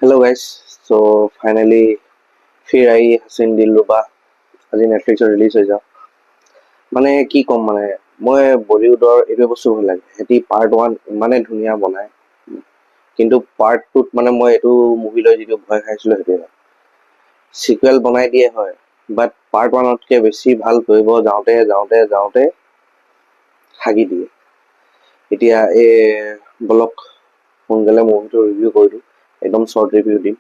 Hello guys. So finally फिर आई हसीन दिल रुबा আজি নেটফ্লিক্সত ৰিলিজ হৈ যাওঁ। মানে কি ক'ম, মানে মই বলিউডৰ এইটো বস্তু ভাল লাগে, সিহঁতি পাৰ্ট ওৱান ইমানে ধুনীয়া বনায়, কিন্তু পাৰ্ট টুত মানে মই এইটো মুভি লৈ যিটো ভয় খাইছিলোঁ সেইটোৱে চিকুৱেল বনাই দিয়ে হয়, বাট পাৰ্ট ওৱানতকৈ বেছি ভাল কৰিব যাওঁতে যাওঁতে যাওঁতে হাগি দিয়ে। এতিয়া বলক সোনকালে মুভিটো ৰিভিউ কৰি দিওঁ, একদম শ্বৰ্ট ৰিভিউ দিম,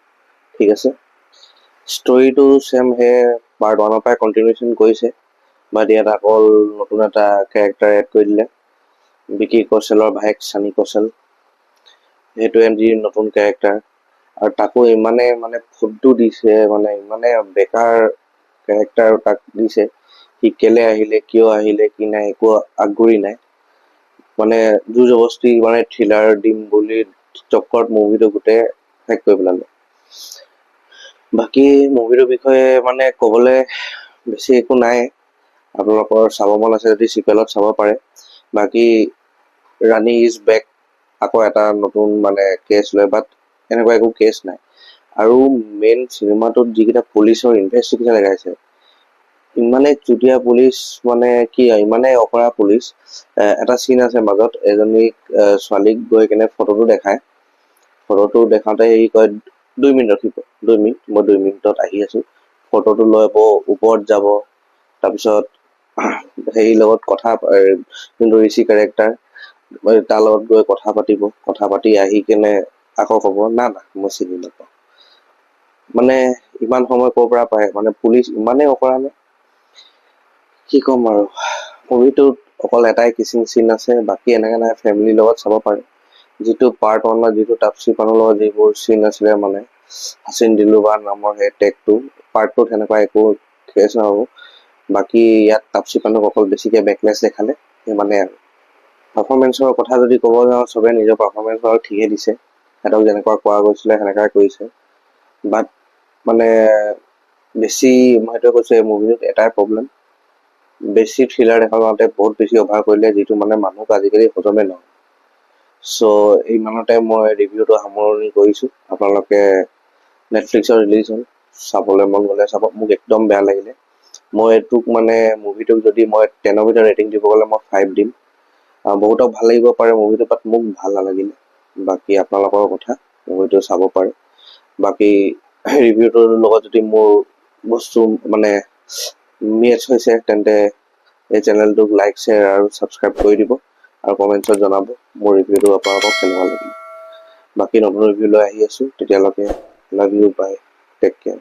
ঠিক আছে। ষ্টৰিটো চেম পাৰ্ট ওৱানৰ পৰাই কণ্টিনিউশ্যন কৰিছে, বাট ইয়াত অকল নতুন এটা কেৰেক্টাৰ এড কৰি দিলে, বিকি কৌশলৰ ভায়েক ছানী কৌশল, সেইটো এটি নতুন কেৰেক্টাৰ, আৰু তাকো ইমানে ফুটটো দিছে, ইমানে বেকাৰ কেৰেক্টাৰ তাক দিছে, সি কেলে আহিলে, কিয় আহিলে, কি নাই, একো আগ্ৰহী নাই, জোৰ জবস্তি থ্ৰিলাৰ দিম বুলি চক্কৰত মুভিটো গোটেই শেষ কৰি পেলালে। বাকী মুভিটোৰ বিষয়ে ক'বলৈ বেছি একো নাই, আপোনালোকৰ চাব মন আছে যদি চিকুৱেলত চাব পাৰে। বাকী ৰাণী ইজ বেক, আকৌ এটা নতুন কেছ লয়, বাট এনেকুৱা একো কেছ নাই। আৰু মেইন চিনেমাটোত যিকেইটা পুলিচৰ ইনভেষ্টিগেশ্যন দেখাইছে, ইমানে চুতীয়া পুলিচ, কি ইমানে অকৰা পুলিচ। এটা চিন আছে মাজত, এজনী ছোৱালীক গৈ কেনে ফটোটো দেখায়, ফটোটো দেখাওঁতে সি কয় 2 মিনিট ৰখিব, 2 মিনিট, মই 2 মিনিটত আহি আছো। ফটোটো লৈ ওপৰত যাব, তাৰপিছত হেৰিৰ লগত যোনটো ঋষি কেৰেক্টাৰ, তাৰ লগত গৈ কথা পাতি আহি কেনে আকৌ ক'ব না মই চিনি নাপাওঁ। ইমান সময় ক'ৰ পৰা পায়, পুলিচ ইমানেই অকৰা নে, কি ক'ম আৰু। মুভিটোত অকল এটাই কিচিং চিন আছে, বাকী এনেকে নাই, ফেমিলিৰ লগত চাব পাৰে। যিটো পাৰ্ট ওৱানত যিটো তাপসী পান্নুৰ লগত যিবোৰ চিন আছিলে, হাচিন দিলৰুবা নামৰ সেই টেগটো, পাৰ্ট টুত সেনেকুৱা একো কেছ নহ'ব। বাকী ইয়াত তাপসী পান্নুক অকল বেছিকে বেকলেছ দেখালে, আৰু পাৰফৰ্মেঞ্চৰ কথা যদি ক'ব যাওঁ, চবে নিজৰ পাৰফৰ্মেঞ্চ বাৰু ঠিকে দিছে, সিহঁতক যেনেকুৱা কোৱা গৈছিলে সেনেকুৱাই কৰিছে। বাট বেছি মই সেইটোৱে কৈছোঁ, এই মুভিটোত এটাই প্ৰব্লেম, বেছি থ্ৰিলাৰ দেখাওঁতে বহুত বেছি অভাৰ কৰিলে, যিটো মানুহক আজিকালি হজমে নহয়। চ' ইমানতে মই ৰিভিউটো সামৰণি কৰিছোঁ। আপোনালোকে নেটফ্লিক্সৰ ৰিলিজ হ'ল, চাবলৈ মন গ'লে চাব। মোক একদম বেয়া লাগিলে, মই এইটোক মুভিটোক যদি মই 10ৰ ভিতৰত ৰেটিং দিব গ'লে মই 5 দিম। বহুতক ভাল লাগিব পাৰে মুভিটো, বাট মোক ভাল নালাগিলে। বাকী আপোনালোকৰ কথা, মুভিটো চাব পাৰে। বাকী ৰিভিউটোৰ লগত যদি মোৰ বস্তু মেচ হৈছে, তেন্তে এই চেনেলটোক লাইক, শ্বেয়াৰ আৰু ছাবস্ক্ৰাইব কৰি দিব, আৰু কমেণ্টছত জনাব মোৰ ৰিভিউটো আপোনালোকক কেনেকুৱা লাগিল। বাকী নতুন ৰিভিউ লৈ আহি আছোঁ, তেতিয়ালৈকে love you, bye, take care.